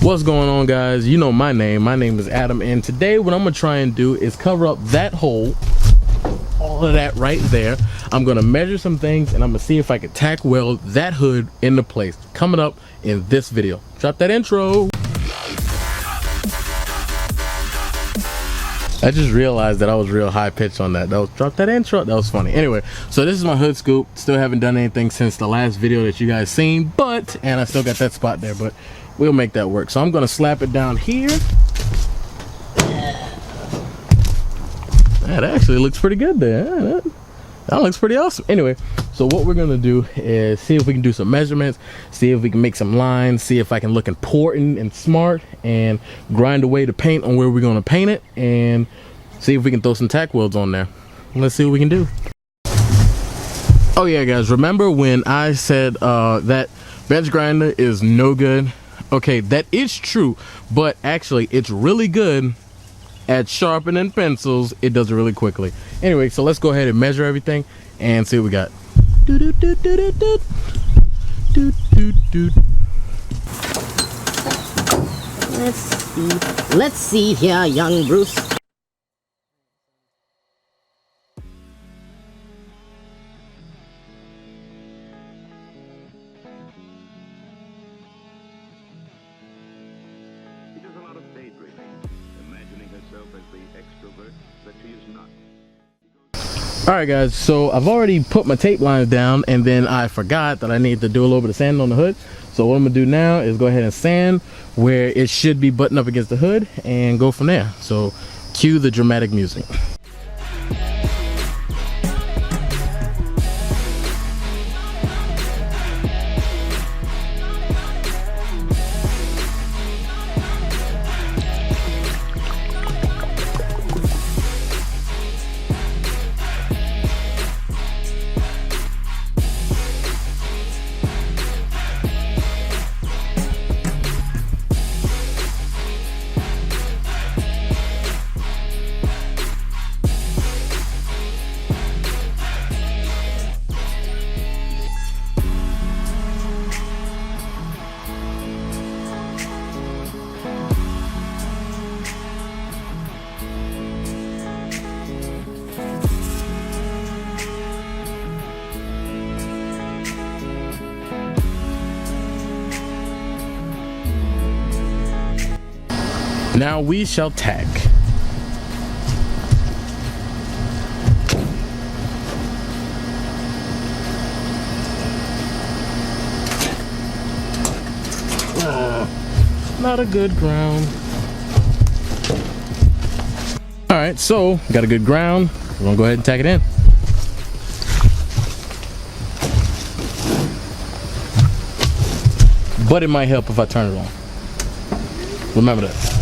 What's going on, guys? You know my name is Adam, and today what I'm gonna try and do is cover up that hole, all of that right there. I'm gonna measure some things and I'm gonna see if I can tack weld that hood into place. Coming up in this video. Drop that intro. I just realized that I was real high pitched on that. Drop that intro. That was funny. Anyway, so this is my hood scoop. Still haven't done anything since the last video that you guys seen, and I still got that spot there, but we'll make that work. So I'm gonna slap it down here. That actually looks pretty good there. That looks pretty awesome. Anyway, so what we're gonna do is see if we can do some measurements, see if we can make some lines, see if I can look important and smart, and grind away the paint on where we're gonna paint it, and see if we can throw some tack welds on there. Let's see what we can do. Oh yeah, guys, remember when I said that bench grinder is no good? Okay, that is true, but actually it's really good at sharpening pencils. It does it really quickly. Anyway, so let's go ahead and measure everything and see what we got. Let's see here, young Bruce. Alright guys, so I've already put my tape lines down, and then I forgot that I need to do a little bit of sanding on the hood. So what I'm gonna do now is go ahead and sand where it should be buttoned up against the hood and go from there. So cue the dramatic music. Now we shall tack. Not a good ground. Alright, so got a good ground. We're gonna go ahead and tack it in. But it might help if I turn it on. Remember that.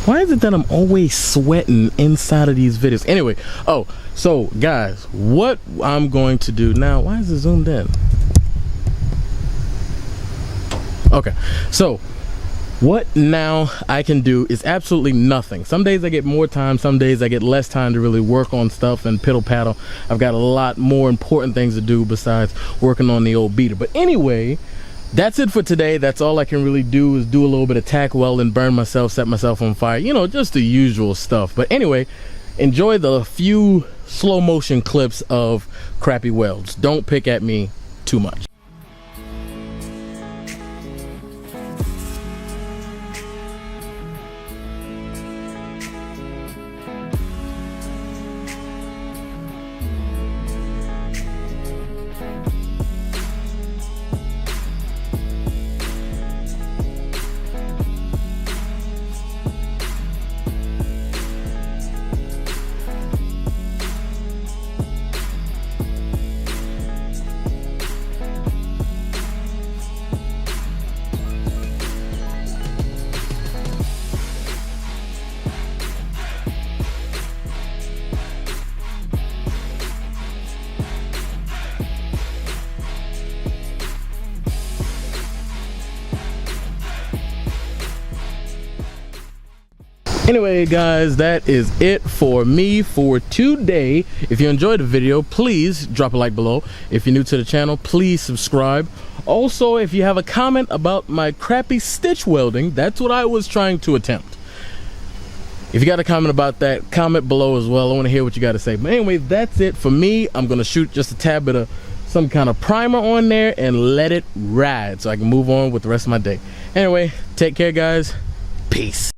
Why is it that I'm always sweating inside of these videos? Anyway, oh, so guys, what I'm going to do now, why is it zoomed in? Okay, so what now I can do is absolutely nothing. Some days I get more time, some days I get less time to really work on stuff and piddle paddle. I've got a lot more important things to do besides working on the old beater. But anyway, that's it for today. That's all I can really do, is do a little bit of tack welding, burn myself, set myself on fire, you know, just the usual stuff. But anyway, enjoy the few slow motion clips of crappy welds. Don't pick at me too much. Anyway guys, that is it for me for today. If you enjoyed the video, please drop a like below. If you're new to the channel, please subscribe. Also, if you have a comment about my crappy stitch welding, that's what I was trying to attempt. If you got a comment about that, comment below as well. I want to hear what you got to say. But anyway, that's it for me. I'm gonna shoot just a tad bit of some kind of primer on there and let it ride so I can move on with the rest of my day. Anyway, take care guys. Peace.